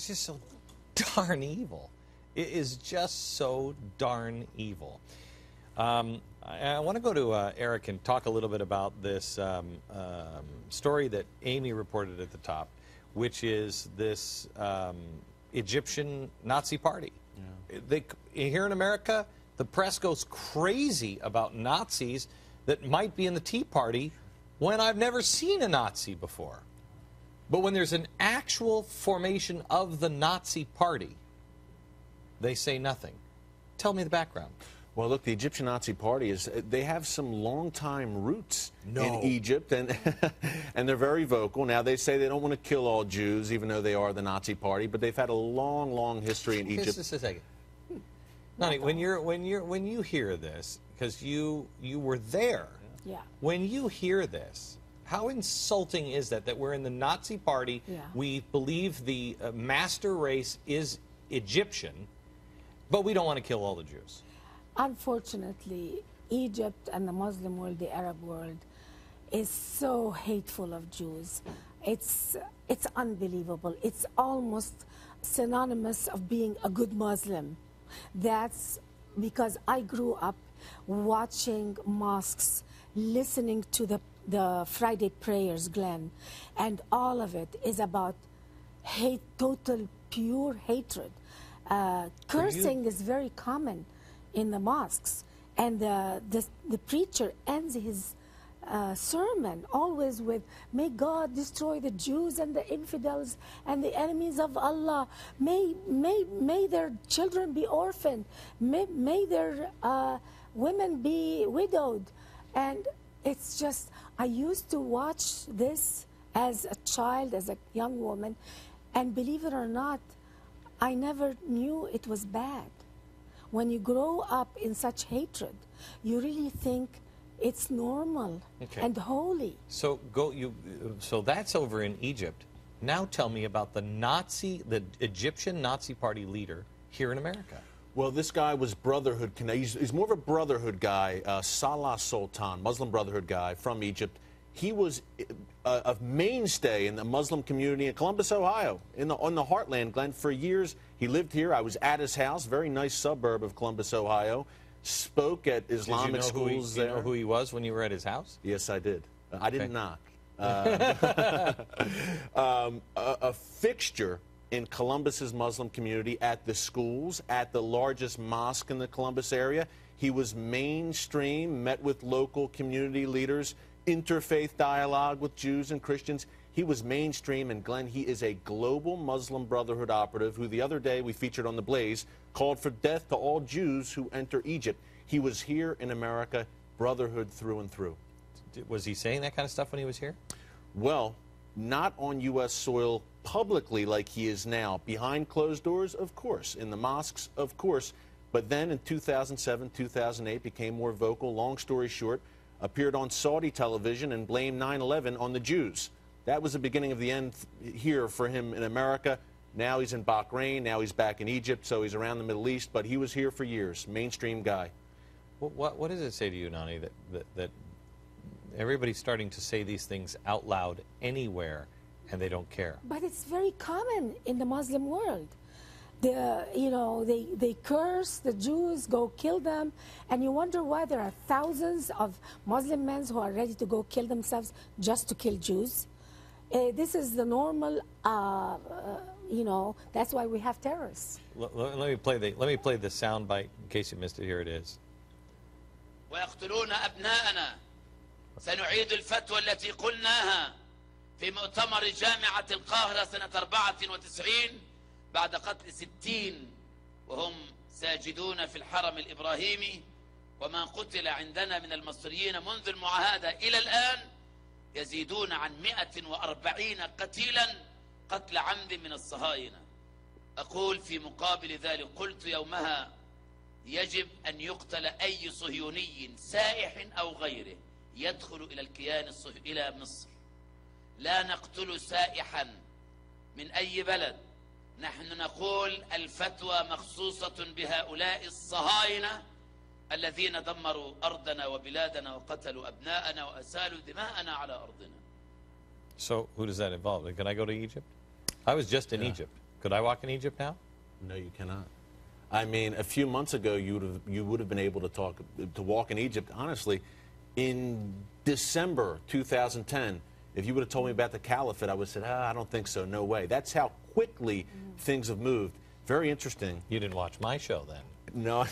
It's just so darn evil. It is just so darn evil. I want to go to Eric and talk a little bit about this story that Amy reported at the top, which is this Egyptian Nazi party. Yeah. Here in America, the press goes crazy about Nazis that might be in the Tea Party when I've never seen a Nazi before. But when there's an actual formation of the Nazi party, they say nothing. Tell me the background. Well, look, the Egyptian Nazi Party they have some long-time roots in Egypt, and and they're very vocal. Now, they say they don't want to kill all Jews, even though they are the Nazi Party, but they've had a long, long history in Egypt. Just a second. Nani, when you hear this, because you were there, yeah. When you hear this, how insulting is that we're in the Nazi Party, yeah. We believe the master race is Egyptian, but we don't want to kill all the Jews? Unfortunately, Egypt and the Muslim world, the Arab world, is so hateful of Jews. It's unbelievable. It's almost synonymous of being a good Muslim. That's because I grew up watching mosques, listening to the Friday prayers, Glenn, and all of it is about hate, total, pure hatred. Cursing is very common in the mosques, and the preacher ends his sermon always with, "May God destroy the Jews and the infidels and the enemies of Allah. May their children be orphaned. May their women be widowed." And it's just, I used to watch this as a child, as a young woman, and believe it or not, I never knew it was bad. When you grow up in such hatred, you really think it's normal and holy. So so that's over in Egypt. Now tell me about the Egyptian Nazi Party leader here in America. Well, this guy was Brotherhood. He's more of a Brotherhood guy, Salah Sultan, Muslim Brotherhood guy from Egypt. He was a mainstay in the Muslim community in Columbus, Ohio, on the heartland, Glenn. For years, he lived here. I was at his house, very nice suburb of Columbus, Ohio. Spoke at Islamic schools there. Did you know who he was when you were at his house? Yes, I did. I didn't knock. A fixture in Columbus's Muslim community, at the schools, at the largest mosque in the Columbus area. He was mainstream, met with local community leaders, interfaith dialogue with Jews and Christians. He was mainstream, and Glenn, he is a global Muslim Brotherhood operative who the other day we featured on The Blaze called for death to all Jews who enter Egypt. He was here in America, Brotherhood through and through. Was he saying that kind of stuff when he was here? Well, not on U.S. soil publicly like he is now. Behind closed doors, of course. In the mosques, of course. But then in 2007, 2008, became more vocal. Long story short, appeared on Saudi television and blamed 9/11 on the Jews. That was the beginning of the end here for him in America. Now he's in Bahrain. Now he's back in Egypt. So he's around the Middle East. But he was here for years. Mainstream guy. What does it say to you, Nani, that everybody's starting to say these things out loud anywhere and they don't care? But it's very common in the Muslim world. They curse the Jews, go kill them, and you wonder why there are thousands of Muslim men who are ready to go kill themselves just to kill Jews. This is the normal, that's why we have terrorists. Let me play the sound bite in case you missed it. Here it is. ويقتلون أبناءنا. سنعيد الفتوى التي قلناها في مؤتمر جامعة القاهرة سنة 94 بعد قتل 60 وهم ساجدون في الحرم الإبراهيمي، وما قتل عندنا من المصريين منذ المعاهدة إلى الآن يزيدون عن 140 قتيلا قتل عمد من الصهاينة. أقول في مقابل ذلك، قلت يومها يجب أن يقتل أي صهيوني سائح أو غيره يدخل إلى الكيان الصهيوني إلى مصر. لا نقتل سائحا من أي بلد. نحن نقول الفتوى مخصوصة بهؤلاء الصهاينة الذين دمروا أرضنا وبلادنا وقتلوا أبناءنا وأسالوا دماءنا على أرضنا. So who does that involve? Can I go to Egypt? I was just in Egypt. Could I walk in Egypt now? No, you cannot. I mean, a few months ago, you would have been able to walk in Egypt. Honestly, in December 2010, if you would have told me about the Caliphate, I would have said, I don't think so. No way. That's how quickly things have moved. Very interesting. You didn't watch my show then. No.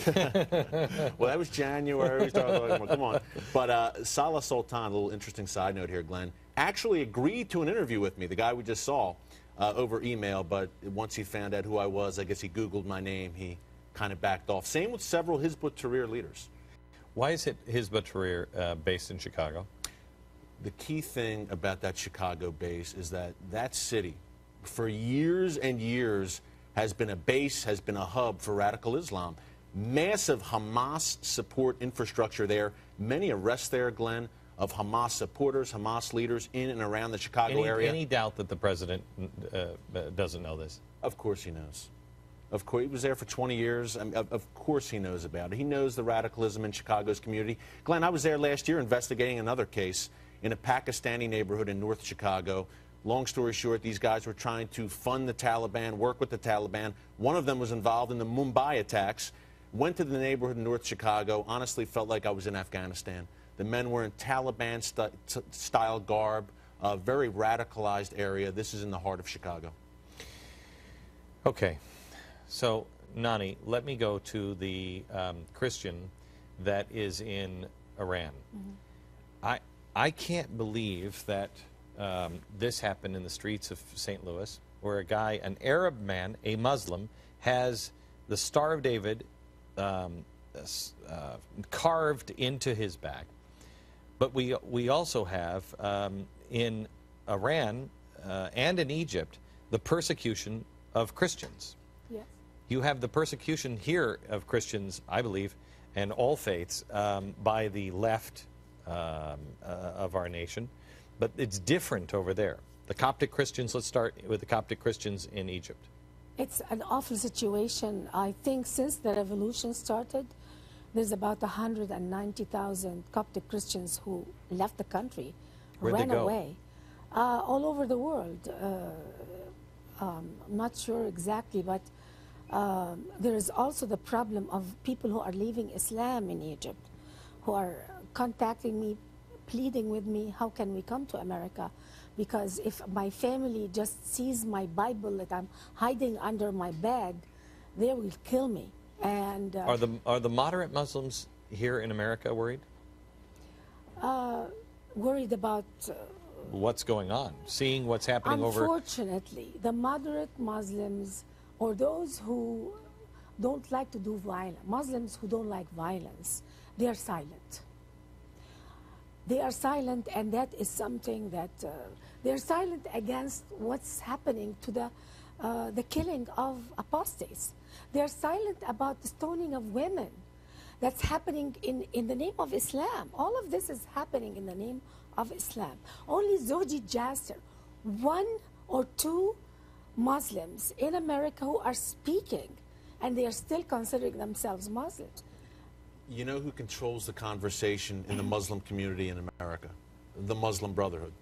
Well, that was January. We started talking about, come on. But Salah Sultan, a little interesting side note here, Glenn, actually agreed to an interview with me, the guy we just saw, over email. But once he found out who I was, I guess he Googled my name. He kind of backed off. Same with several Hizb ut-Tahrir leaders. Why is it Hizb ut-Tahrir based in Chicago? The key thing about that Chicago base is that that city, for years and years, has been a base, has been a hub for radical Islam. Massive Hamas support infrastructure there. Many arrests there, Glenn, of Hamas supporters, Hamas leaders in and around the Chicago area. Any doubt that the president doesn't know this? Of course he knows. Of course, he was there for 20 years. Of course he knows about it. He knows the radicalism in Chicago's community. Glenn, I was there last year investigating another case in a Pakistani neighborhood in North Chicago. Long story short, these guys were trying to fund the Taliban, work with the Taliban. One of them was involved in the Mumbai attacks. Went to the neighborhood in North Chicago. Honestly, felt like I was in Afghanistan. The men were in Taliban-style garb, a very radicalized area. This is in the heart of Chicago. Okay. So, Nani, let me go to the Christian that is in Iran. I can't believe that this happened in the streets of St. Louis, where a guy, an Arab man, a Muslim, has the Star of David carved into his back. But we also have in Iran and in Egypt the persecution of Christians. Yes. You have the persecution here of Christians, I believe, and all faiths by the left of our nation. But it's different over there. The Coptic Christians, let's start with the Coptic Christians in Egypt. It's an awful situation. I think since the revolution started, there's about 190,000 Coptic Christians who left the country, Where'd they ran go? away, all over the world. I'm not sure exactly, but there is also the problem of people who are leaving Islam in Egypt, who are contacting me, pleading with me, how can we come to America? Because if my family just sees my Bible that I'm hiding under my bed, they will kill me. And Are the moderate Muslims here in America worried? worried about What's going on? Seeing what's happening over... unfortunately, the moderate Muslims or those who don't like to do violence, Muslims who don't like violence, they are silent. They are silent, and that is something that they're silent against what's happening to the killing of apostates. They're silent about the stoning of women. That's happening in the name of Islam. All of this is happening in the name of Islam. Only Zoji Jasser, one or two Muslims in America who are speaking, and they are still considering themselves Muslims. You know who controls the conversation in the Muslim community in America? The Muslim Brotherhood.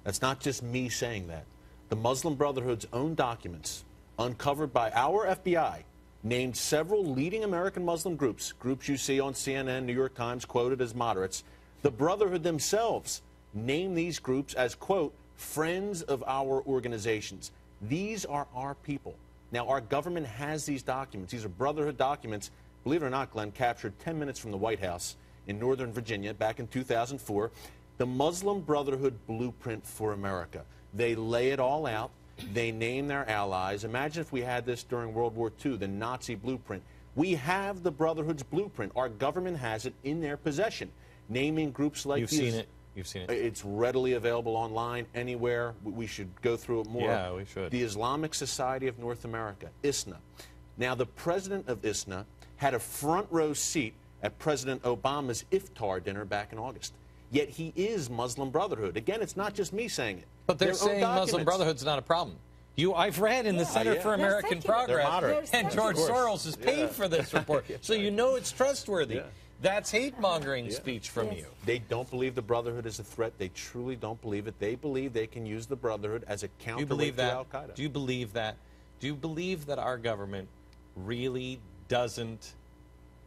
That's not just me saying that. The Muslim Brotherhood's own documents, uncovered by our FBI, named several leading American Muslim groups you see on CNN, New York Times, quoted as moderates. The Brotherhood themselves name these groups as, quote, friends of our organizations. These are our people. Now, our government has these documents. These are Brotherhood documents, believe it or not, Glenn, captured 10 minutes from the White House in Northern Virginia back in 2004. The Muslim Brotherhood blueprint for America. They lay it all out. They name their allies. Imagine if we had this during World War II, the Nazi blueprint. We have the Brotherhood's blueprint. Our government has it in their possession, naming groups like You've these. seen it. You've seen it. It's readily available online, anywhere. We should go through it more. Yeah, we should. The Islamic Society of North America, ISNA. Now, the president of ISNA had a front row seat at President Obama's iftar dinner back in August. Yet he is Muslim Brotherhood. Again, it's not just me saying it. But they're Their own saying Muslim documents. Brotherhood's not a problem. I've read in the Center yeah. for They're American secular. They're Progress, moderate. and George Of course. Soros has paid for this report. So you know it's trustworthy. Yeah. That's hate-mongering speech from Yes. you. They don't believe the Brotherhood is a threat. They truly don't believe it. They believe they can use the Brotherhood as a Do you counterweight believe to that? Al-Qaeda. Do you believe that? Do you believe that our government really doesn't,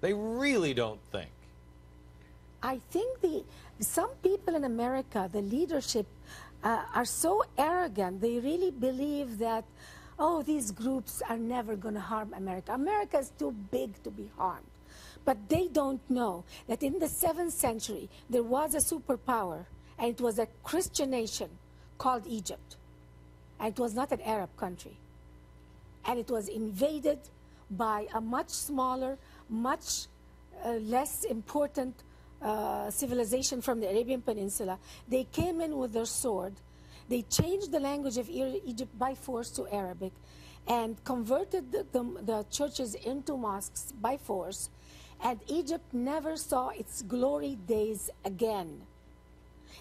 they really don't think? I think some people in America, the leadership, are so arrogant. They really believe that, oh, these groups are never going to harm America. America is too big to be harmed. But they don't know that in the 7th century, there was a superpower, and it was a Christian nation called Egypt. And it was not an Arab country. And it was invaded by a much smaller, much less important civilization from the Arabian Peninsula. They came in with their sword. They changed the language of Egypt by force to Arabic and converted the churches into mosques by force. And Egypt never saw its glory days again.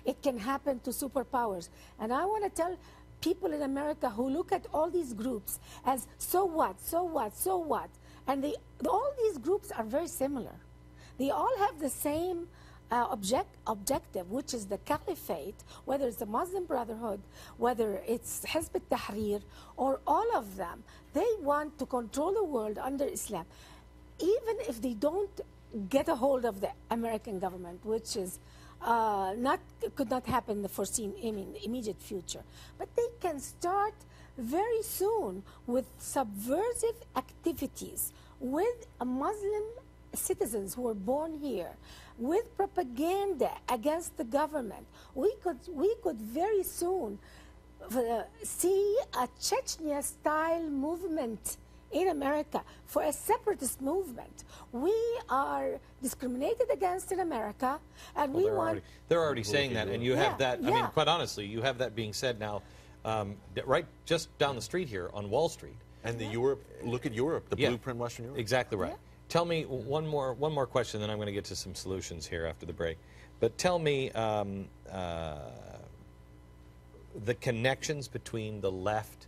It can happen to superpowers. And I want to tell people in America who look at all these groups as so what, so what, so what. And all these groups are very similar. They all have the same objective, which is the Caliphate, whether it's the Muslim Brotherhood, whether it's Hizb ut-Tahrir, or all of them. They want to control the world under Islam. Even if they don't get a hold of the American government, which is could not happen in the immediate future. But they can start very soon with subversive activities, with Muslim citizens who were born here, with propaganda against the government. We could very soon see a Chechnya-style movement in America for a separatist movement. We are discriminated against in America, and well, they're already saying that, and you have that. I mean, quite honestly, you have that being said now, right just down the street here on Wall Street. And Europe. Look at Europe, the blueprint Western Europe. Exactly right. Yeah. Tell me one more question, then I'm going to get to some solutions here after the break. But tell me the connections between the left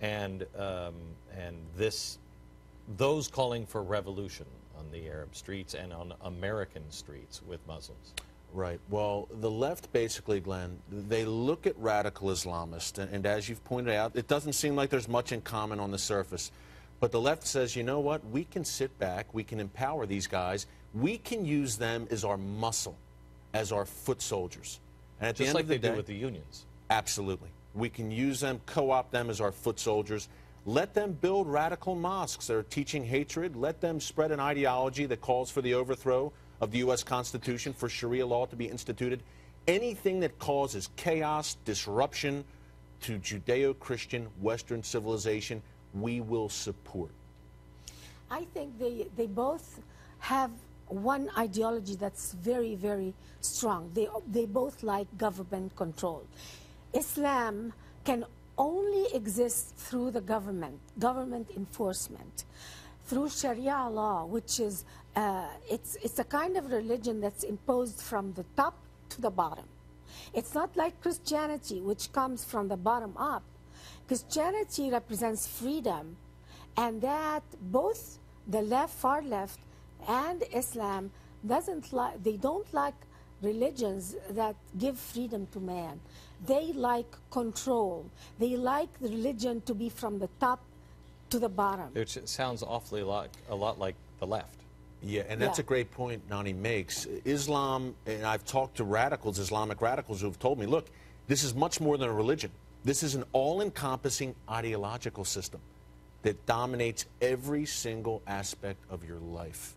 and those calling for revolution on the Arab streets and on American streets with Muslims. Right. Well, the left basically, Glenn, they look at radical Islamists, and as you've pointed out, it doesn't seem like there's much in common on the surface. But the left says, you know what, we can sit back, we can empower these guys, we can use them as our muscle, as our foot soldiers. And at the end of the day, just like they do with the unions. Absolutely. We can use them, co-opt them as our foot soldiers. Let them build radical mosques that are teaching hatred. Let them spread an ideology that calls for the overthrow of the U.S. Constitution, for Sharia law to be instituted. Anything that causes chaos, disruption to Judeo-Christian Western civilization, we will support. I think they both have one ideology that's very, very strong. They both like government control. Islam can only exist through the government enforcement, through Sharia law, which is it's a kind of religion that's imposed from the top to the bottom. It's not like Christianity, which comes from the bottom up. Christianity represents freedom, and that both the far left, and Islam they don't like religions that give freedom to man. They like control. They like the religion to be from the top to the bottom. Which sounds awfully a lot like the left. Yeah, and that's a great point Nani makes. Islam, and I've talked to radicals, Islamic radicals, who have told me, look, this is much more than a religion. This is an all-encompassing ideological system that dominates every single aspect of your life.